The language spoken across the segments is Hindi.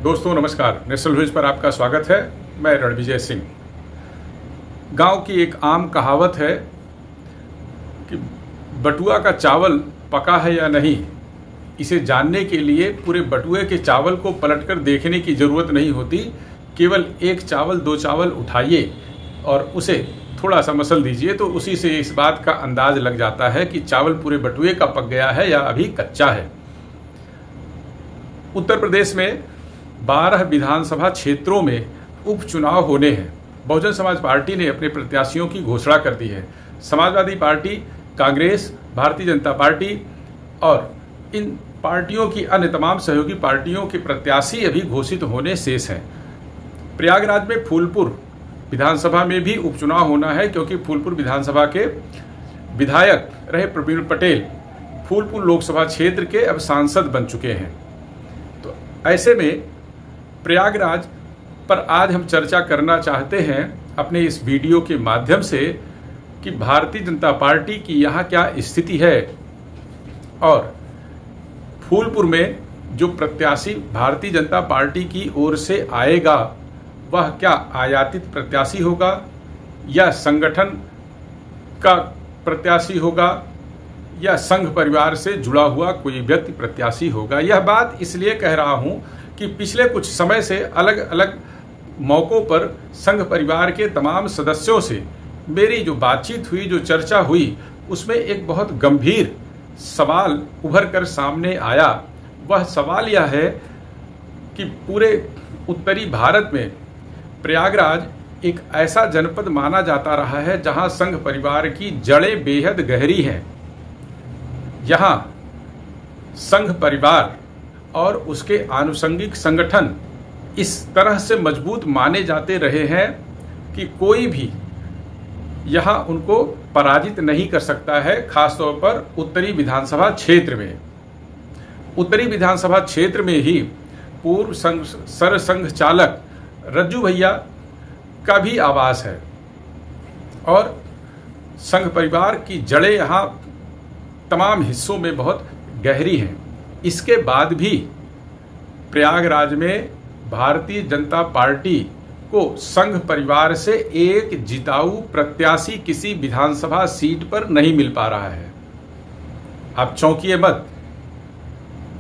दोस्तों नमस्कार, नेशनल न्यूज पर आपका स्वागत है। मैं रणविजय सिंह। गांव की एक आम कहावत है कि बटुआ का चावल पका है या नहीं, इसे जानने के लिए पूरे बटुए के चावल को पलटकर देखने की ज़रूरत नहीं होती। केवल एक चावल दो चावल उठाइए और उसे थोड़ा सा मसल दीजिए तो उसी से इस बात का अंदाज लग जाता है कि चावल पूरे बटुए का पक गया है या अभी कच्चा है। उत्तर प्रदेश में 12 विधानसभा क्षेत्रों में उपचुनाव होने हैं। बहुजन समाज पार्टी ने अपने प्रत्याशियों की घोषणा कर दी है। समाजवादी पार्टी, कांग्रेस, भारतीय जनता पार्टी और इन पार्टियों की अन्य तमाम सहयोगी पार्टियों के प्रत्याशी अभी घोषित होने शेष हैं। प्रयागराज में फूलपुर विधानसभा में भी उपचुनाव होना है, क्योंकि फूलपुर विधानसभा के विधायक रहे प्रवीण पटेल फूलपुर लोकसभा क्षेत्र के अब सांसद बन चुके हैं। तो ऐसे में प्रयागराज पर आज हम चर्चा करना चाहते हैं अपने इस वीडियो के माध्यम से कि भारतीय जनता पार्टी की यहाँ क्या स्थिति है और फूलपुर में जो प्रत्याशी भारतीय जनता पार्टी की ओर से आएगा वह क्या आयातित प्रत्याशी होगा या संगठन का प्रत्याशी होगा या संघ परिवार से जुड़ा हुआ कोई व्यक्ति प्रत्याशी होगा। यह बात इसलिए कह रहा हूं कि पिछले कुछ समय से अलग अलग मौकों पर संघ परिवार के तमाम सदस्यों से मेरी जो बातचीत हुई, जो चर्चा हुई, उसमें एक बहुत गंभीर सवाल उभर कर सामने आया। वह सवाल यह है कि पूरे उत्तरी भारत में प्रयागराज एक ऐसा जनपद माना जाता रहा है जहां संघ परिवार की जड़ें बेहद गहरी हैं। यहाँ संघ परिवार और उसके आनुषंगिक संगठन इस तरह से मजबूत माने जाते रहे हैं कि कोई भी यहाँ उनको पराजित नहीं कर सकता है, खासतौर पर उत्तरी विधानसभा क्षेत्र में। उत्तरी विधानसभा क्षेत्र में ही पूर्व सरसंघ चालक रज्जू भैया का भी आवास है और संघ परिवार की जड़ें यहाँ तमाम हिस्सों में बहुत गहरी हैं। इसके बाद भी प्रयागराज में भारतीय जनता पार्टी को संघ परिवार से एक जिताऊ प्रत्याशी किसी विधानसभा सीट पर नहीं मिल पा रहा है। आप चौंकिए मत,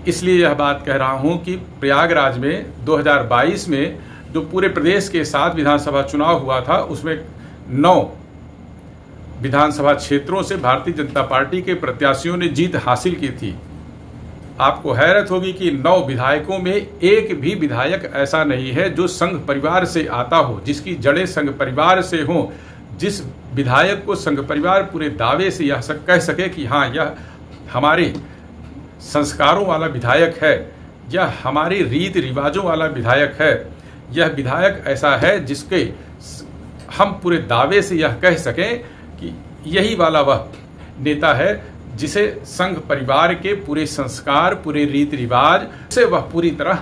इसलिए यह बात कह रहा हूं कि प्रयागराज में 2022 में जो पूरे प्रदेश के 7 विधानसभा चुनाव हुआ था, उसमें 9 विधानसभा क्षेत्रों से भारतीय जनता पार्टी के प्रत्याशियों ने जीत हासिल की थी। आपको हैरत होगी कि 9 विधायकों में एक भी विधायक ऐसा नहीं है जो संघ परिवार से आता हो, जिसकी जड़ें संघ परिवार से हों, जिस विधायक को संघ परिवार पूरे दावे से यह कह सके कि हाँ, यह हमारे संस्कारों वाला विधायक है, यह हमारे रीति रिवाजों वाला विधायक है। यह विधायक ऐसा है जिसके हम पूरे दावे से यह कह सकें कि यही वाला वह नेता है जिसे संघ परिवार के पूरे संस्कार, पूरे रीति रिवाज से वह पूरी तरह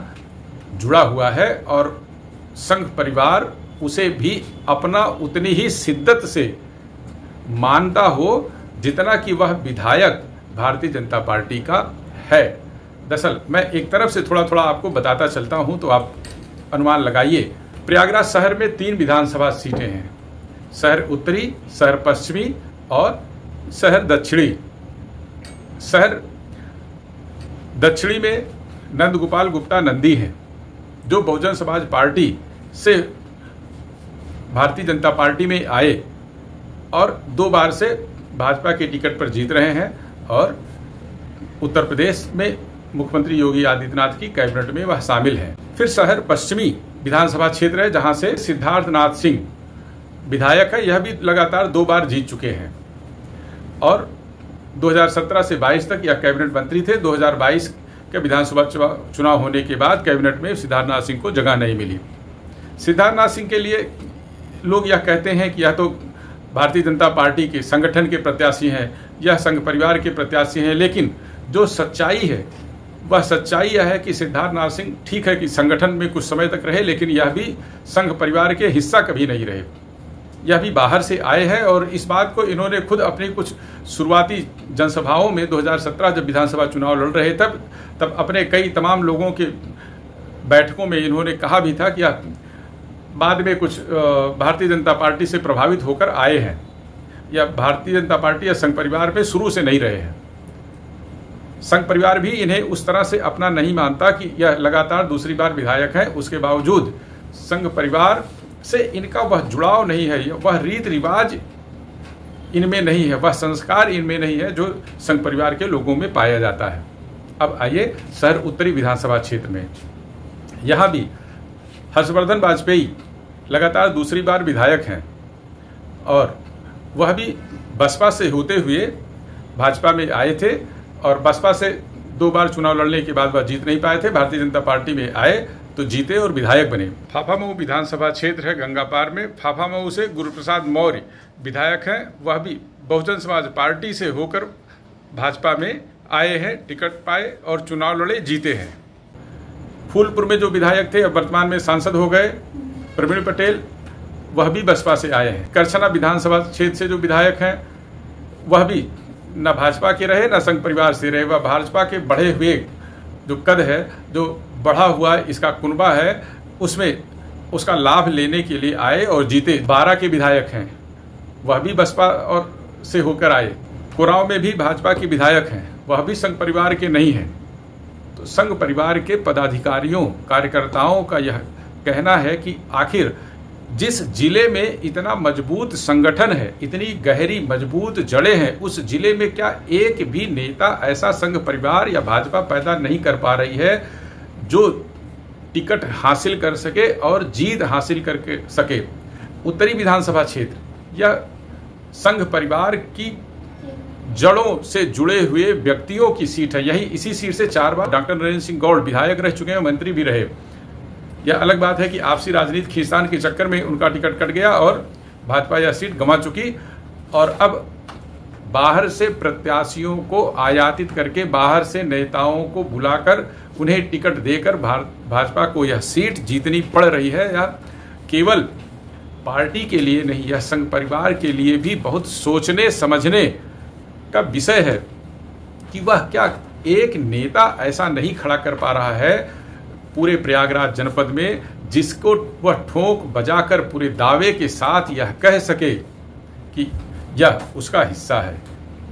जुड़ा हुआ है और संघ परिवार उसे भी अपना उतनी ही शिद्दत से मानता हो जितना कि वह विधायक भारतीय जनता पार्टी का है। दरअसल मैं एक तरफ से थोड़ा थोड़ा आपको बताता चलता हूं तो आप अनुमान लगाइए। प्रयागराज शहर में 3 विधानसभा सीटें हैं, शहर उत्तरी, शहर पश्चिमी और शहर दक्षिणी। शहर दक्षिणी में नंदगोपाल गुप्ता नंदी हैं, जो बहुजन समाज पार्टी से भारतीय जनता पार्टी में आए और 2 बार से भाजपा के टिकट पर जीत रहे हैं और उत्तर प्रदेश में मुख्यमंत्री योगी आदित्यनाथ की कैबिनेट में वह शामिल हैं। फिर शहर पश्चिमी विधानसभा क्षेत्र है जहां से सिद्धार्थनाथ सिंह विधायक है, यह भी लगातार 2 बार जीत चुके हैं और 2017 से 22 तक यह कैबिनेट मंत्री थे। 2022 के विधानसभा चुनाव होने के बाद कैबिनेट में सिद्धार्थनाथ सिंह को जगह नहीं मिली। सिद्धार्थनाथ सिंह के लिए लोग यह कहते हैं कि यह तो भारतीय जनता पार्टी के संगठन के प्रत्याशी हैं, यह संघ परिवार के प्रत्याशी हैं, लेकिन जो सच्चाई है वह सच्चाई यह है कि सिद्धार्थनाथ सिंह ठीक है कि संगठन में कुछ समय तक रहे, लेकिन यह भी संघ परिवार के हिस्सा कभी नहीं रहे। यह भी बाहर से आए हैं और इस बात को इन्होंने खुद अपनी कुछ शुरुआती जनसभाओं में 2017 जब विधानसभा चुनाव लड़ रहे तब अपने कई तमाम लोगों के बैठकों में इन्होंने कहा भी था कि बाद में कुछ भारतीय जनता पार्टी से प्रभावित होकर आए हैं, या भारतीय जनता पार्टी या संघ परिवार में शुरू से नहीं रहे हैं। संघ परिवार भी इन्हें उस तरह से अपना नहीं मानता कि यह लगातार दूसरी बार विधायक हैं। उसके बावजूद संघ परिवार से इनका वह जुड़ाव नहीं है, वह रीत रिवाज इनमें नहीं है, वह संस्कार इनमें नहीं है जो संघ परिवार के लोगों में पाया जाता है। अब आइए शहर उत्तरी विधानसभा क्षेत्र में, यहाँ भी हर्षवर्धन वाजपेयी लगातार दूसरी बार विधायक हैं और वह भी बसपा से होते हुए भाजपा में आए थे और बसपा से 2 बार चुनाव लड़ने के बाद वह जीत नहीं पाए थे। भारतीय जनता पार्टी में आए तो जीते और विधायक बने। फाफामऊ विधानसभा क्षेत्र है गंगापार में। फाफामऊ से गुरुप्रसाद मौर्य विधायक हैं, वह भी बहुजन समाज पार्टी से होकर भाजपा में आए हैं, टिकट पाए और चुनाव लड़े, जीते हैं। फूलपुर में जो विधायक थे अब वर्तमान में सांसद हो गए प्रवीण पटेल, वह भी बसपा से आए हैं। करछना विधानसभा क्षेत्र से जो विधायक हैं वह भी न भाजपा के रहे न संघ परिवार से रहे, वह भाजपा के बढ़े हुए जो कद है, जो बढ़ा हुआ इसका कुनबा है, उसमें उसका लाभ लेने के लिए आए और जीते। 12 के विधायक हैं, वह भी बसपा और से होकर आए। कुराव में भी भाजपा के विधायक हैं, वह भी संघ परिवार के नहीं हैं। तो संघ परिवार के पदाधिकारियों कार्यकर्ताओं का यह कहना है कि आखिर जिस जिले में इतना मजबूत संगठन है, इतनी गहरी मजबूत जड़ें हैं, उस जिले में क्या एक भी नेता ऐसा संघ परिवार या भाजपा पैदा नहीं कर पा रही है जो टिकट हासिल कर सके और जीत हासिल करके सके। उत्तरी विधानसभा क्षेत्र यह संघ परिवार की जड़ों से जुड़े हुए व्यक्तियों की सीट है। यही इसी सीट से 4 बार डॉक्टर नरेंद्र सिंह गौड़ विधायक रह चुके हैं, मंत्री भी रहे। यह अलग बात है कि आपसी राजनीति खींचतान के चक्कर में उनका टिकट कट गया और भाजपा यह सीट गंवा चुकी और अब बाहर से प्रत्याशियों को आयातित करके, बाहर से नेताओं को बुलाकर उन्हें टिकट देकर भाजपा को यह सीट जीतनी पड़ रही है। यह केवल पार्टी के लिए नहीं, यह संघ परिवार के लिए भी बहुत सोचने समझने का विषय है कि वह क्या एक नेता ऐसा नहीं खड़ा कर पा रहा है पूरे प्रयागराज जनपद में जिसको वह ठोक बजाकर पूरे दावे के साथ यह कह सके कि यह उसका हिस्सा है,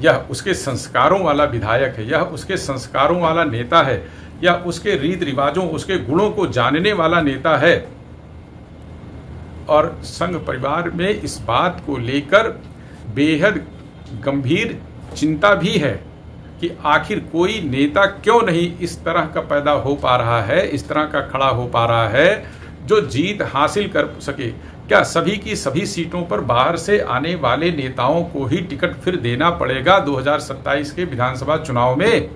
यह उसके संस्कारों वाला विधायक है, यह उसके संस्कारों वाला नेता है, यह उसके रीत रिवाजों, उसके गुणों को जानने वाला नेता है। और संघ परिवार में इस बात को लेकर बेहद गंभीर चिंता भी है कि आखिर कोई नेता क्यों नहीं इस तरह का पैदा हो पा रहा है, इस तरह का खड़ा हो पा रहा है जो जीत हासिल कर सके। क्या सभी की सभी सीटों पर बाहर से आने वाले नेताओं को ही टिकट फिर देना पड़ेगा 2027 के विधानसभा चुनाव में?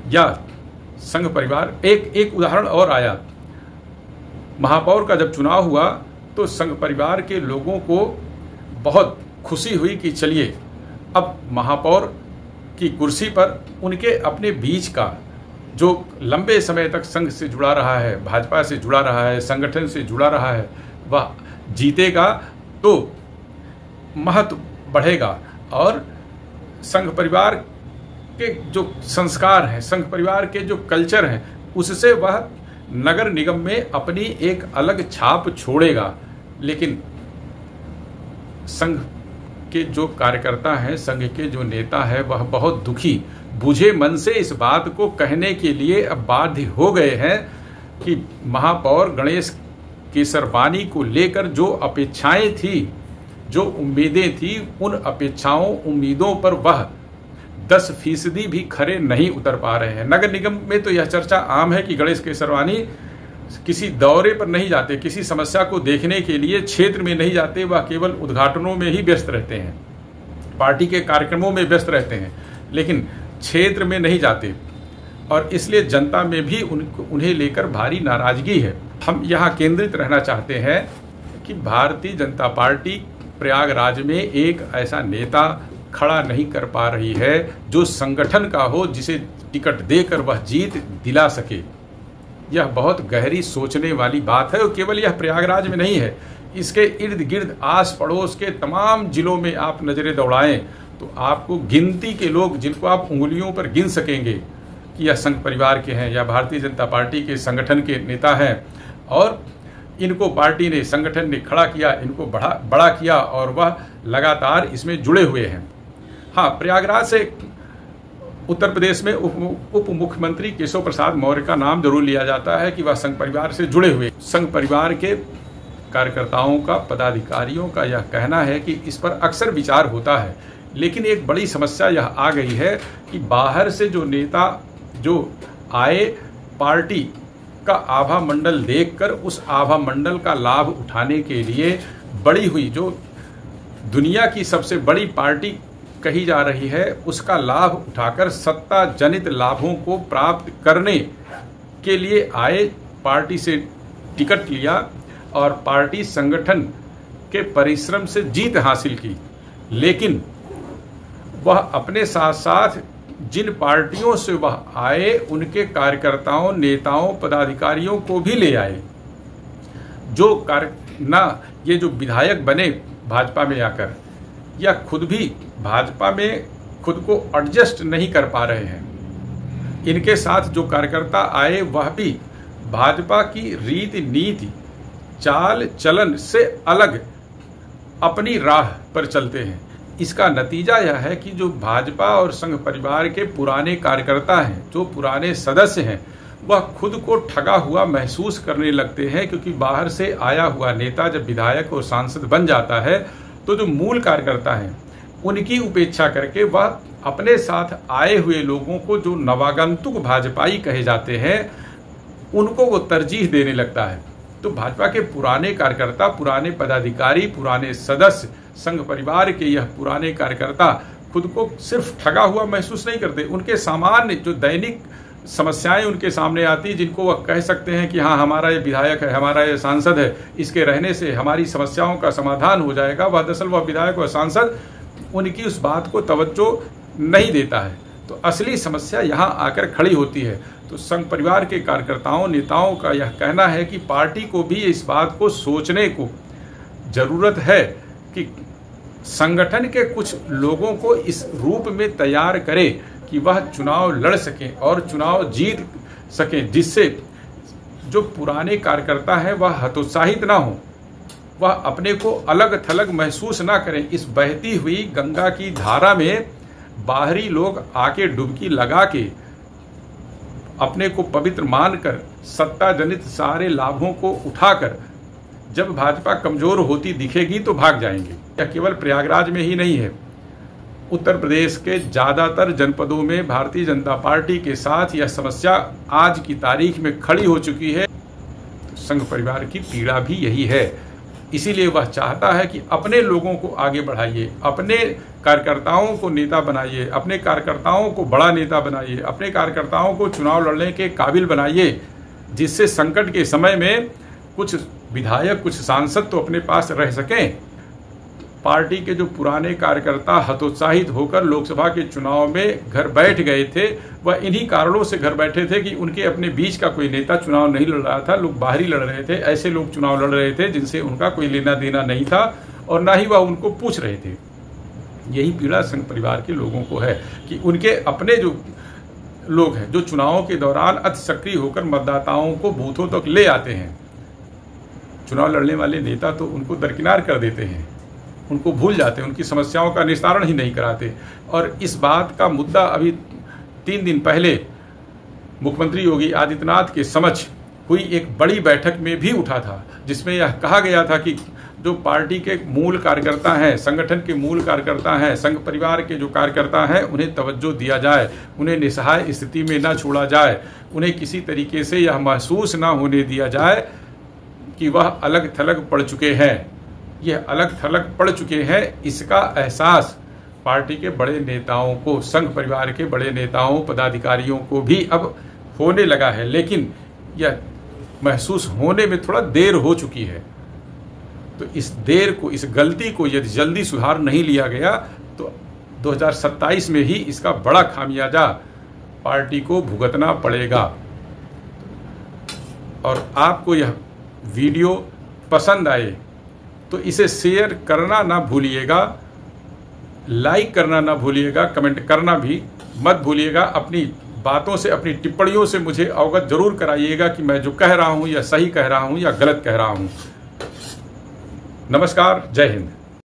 या संघ परिवार एक उदाहरण और आया, महापौर का जब चुनाव हुआ तो संघ परिवार के लोगों को बहुत खुशी हुई कि चलिए अब महापौर की कुर्सी पर उनके अपने बीच का जो लंबे समय तक संघ से जुड़ा रहा है, भाजपा से जुड़ा रहा है, संगठन से जुड़ा रहा है, वह जीतेगा तो महत्व बढ़ेगा और संघ परिवार के जो संस्कार हैं, संघ परिवार के जो कल्चर हैं, उससे वह नगर निगम में अपनी एक अलग छाप छोड़ेगा। लेकिन संघ के जो कार्यकर्ता हैं, संघ के जो नेता है, वह बहुत दुखी बुझे मन से इस बात को कहने के लिए अब बाध्य हो गए हैं कि महापौर गणेश केसरवानी को लेकर जो अपेक्षाएं थी, जो उम्मीदें थी, उन अपेक्षाओं उम्मीदों पर वह 10% भी खरे नहीं उतर पा रहे हैं। नगर निगम में तो यह चर्चा आम है कि गणेश केसरवानी किसी दौरे पर नहीं जाते, किसी समस्या को देखने के लिए क्षेत्र में नहीं जाते, वह केवल उद्घाटनों में ही व्यस्त रहते हैं, पार्टी के कार्यक्रमों में व्यस्त रहते हैं, लेकिन क्षेत्र में नहीं जाते और इसलिए जनता में भी उन्हें लेकर भारी नाराजगी है। हम यहाँ केंद्रित रहना चाहते हैं कि भारतीय जनता पार्टी प्रयागराज में एक ऐसा नेता खड़ा नहीं कर पा रही है जो संगठन का हो, जिसे टिकट देकर वह जीत दिला सके। यह बहुत गहरी सोचने वाली बात है और केवल यह प्रयागराज में नहीं है, इसके इर्द गिर्द आस पड़ोस के तमाम जिलों में आप नजरें दौड़ाएं तो आपको गिनती के लोग, जिनको आप उंगलियों पर गिन सकेंगे, कि कि यह संघ परिवार के हैं या भारतीय जनता पार्टी के संगठन के नेता हैं और इनको पार्टी ने, संगठन ने खड़ा किया, इनको बड़ा किया और वह लगातार इसमें जुड़े हुए हैं। हाँ, प्रयागराज से उत्तर प्रदेश में उप मुख्यमंत्री केशव प्रसाद मौर्य का नाम जरूर लिया जाता है कि वह संघ परिवार से जुड़े हुए। संघ परिवार के कार्यकर्ताओं का, पदाधिकारियों का यह कहना है कि इस पर अक्सर विचार होता है, लेकिन एक बड़ी समस्या यह आ गई है कि बाहर से जो नेता जो आए, पार्टी का आभा मंडल देखकर उस आभा मंडल का लाभ उठाने के लिए बड़ी हुई जो दुनिया की सबसे बड़ी पार्टी कही जा रही है, उसका लाभ उठाकर सत्ता जनित लाभों को प्राप्त करने के लिए आए, पार्टी से टिकट लिया और पार्टी संगठन के परिश्रम से जीत हासिल की। लेकिन वह अपने साथ साथ जिन पार्टियों से वह आए उनके कार्यकर्ताओं, नेताओं, पदाधिकारियों को भी ले आए, जो ये जो विधायक बने भाजपा में आकर, या खुद भी भाजपा में खुद को एडजस्ट नहीं कर पा रहे हैं। इनके साथ जो कार्यकर्ता आए वह भी भाजपा की रीति नीति, चाल चलन से अलग अपनी राह पर चलते हैं। इसका नतीजा यह है कि जो भाजपा और संघ परिवार के पुराने कार्यकर्ता हैं, जो पुराने सदस्य हैं, वह खुद को ठगा हुआ महसूस करने लगते हैं, क्योंकि बाहर से आया हुआ नेता जब विधायक और सांसद बन जाता है तो जो मूल कार्यकर्ता हैं उनकी उपेक्षा करके वह अपने साथ आए हुए लोगों को, जो नवागंतुक भाजपाई कहे जाते हैं, उनको वो तरजीह देने लगता है। तो भाजपा के पुराने कार्यकर्ता, पुराने पदाधिकारी, पुराने सदस्य, संघ परिवार के यह पुराने कार्यकर्ता खुद को सिर्फ ठगा हुआ महसूस नहीं करते। उनके सामान्य जो दैनिक समस्याएं उनके सामने आती, जिनको वह कह सकते हैं कि हाँ, हमारा ये विधायक है, हमारा ये सांसद है, इसके रहने से हमारी समस्याओं का समाधान हो जाएगा, वह दरअसल वह विधायक और सांसद उनकी उस बात को तवज्जो नहीं देता है। तो असली समस्या यहाँ आकर खड़ी होती है। तो संघ परिवार के कार्यकर्ताओं, नेताओं का यह कहना है कि पार्टी को भी इस बात को सोचने को जरूरत है कि संगठन के कुछ लोगों को इस रूप में तैयार करे कि वह चुनाव लड़ सकें और चुनाव जीत सकें, जिससे जो पुराने कार्यकर्ता हैं वह हतोत्साहित ना हो, वह अपने को अलग थलग महसूस ना करें। इस बहती हुई गंगा की धारा में बाहरी लोग आके डुबकी लगा के अपने को पवित्र मानकर सत्ता जनित सारे लाभों को उठाकर जब भाजपा कमजोर होती दिखेगी तो भाग जाएंगे। यह केवल प्रयागराज में ही नहीं है, उत्तर प्रदेश के ज़्यादातर जनपदों में भारतीय जनता पार्टी के साथ यह समस्या आज की तारीख में खड़ी हो चुकी है। तो संघ परिवार की पीड़ा भी यही है। इसीलिए वह चाहता है कि अपने लोगों को आगे बढ़ाइए, अपने कार्यकर्ताओं को नेता बनाइए, अपने कार्यकर्ताओं को बड़ा नेता बनाइए, अपने कार्यकर्ताओं को चुनाव लड़ने के काबिल बनाइए, जिससे संकट के समय में कुछ विधायक, कुछ सांसद तो अपने पास रह सकें। पार्टी के जो पुराने कार्यकर्ता हतोत्साहित होकर लोकसभा के चुनाव में घर बैठ गए थे, वह इन्हीं कारणों से घर बैठे थे कि उनके अपने बीच का कोई नेता चुनाव नहीं लड़ रहा था, लोग बाहरी लड़ रहे थे। ऐसे लोग चुनाव लड़ रहे थे जिनसे उनका कोई लेना देना नहीं था और ना ही वह उनको पूछ रहे थे। यही पीड़ा संघ परिवार के लोगों को है कि उनके अपने जो लोग हैं, जो चुनावों के दौरान अति सक्रिय होकर मतदाताओं को बूथों तक ले आते हैं, चुनाव लड़ने वाले नेता तो उनको दरकिनार कर देते हैं, उनको भूल जाते हैं, उनकी समस्याओं का निस्तारण ही नहीं कराते। और इस बात का मुद्दा अभी 3 दिन पहले मुख्यमंत्री योगी आदित्यनाथ के समक्ष हुई एक बड़ी बैठक में भी उठा था, जिसमें यह कहा गया था कि जो पार्टी के मूल कार्यकर्ता हैं, संगठन के मूल कार्यकर्ता हैं, संघ परिवार के जो कार्यकर्ता हैं, उन्हें तवज्जो दिया जाए, उन्हें निसहाय स्थिति में न छोड़ा जाए, उन्हें किसी तरीके से यह महसूस न होने दिया जाए कि वह अलग थलग पड़ चुके हैं। यह अलग थलग पड़ चुके हैं, इसका एहसास पार्टी के बड़े नेताओं को, संघ परिवार के बड़े नेताओं, पदाधिकारियों को भी अब होने लगा है। लेकिन यह महसूस होने में थोड़ा देर हो चुकी है। तो इस देर को, इस गलती को यदि जल्दी सुधार नहीं लिया गया तो 2027 में ही इसका बड़ा खामियाजा पार्टी को भुगतना पड़ेगा। और आपको यह वीडियो पसंद आए तो इसे शेयर करना ना भूलिएगा, लाइक करना ना भूलिएगा, कमेंट करना भी मत भूलिएगा। अपनी बातों से, अपनी टिप्पणियों से मुझे अवगत जरूर कराइएगा कि मैं जो कह रहा हूं या सही कह रहा हूं या गलत कह रहा हूं। नमस्कार, जय हिंद।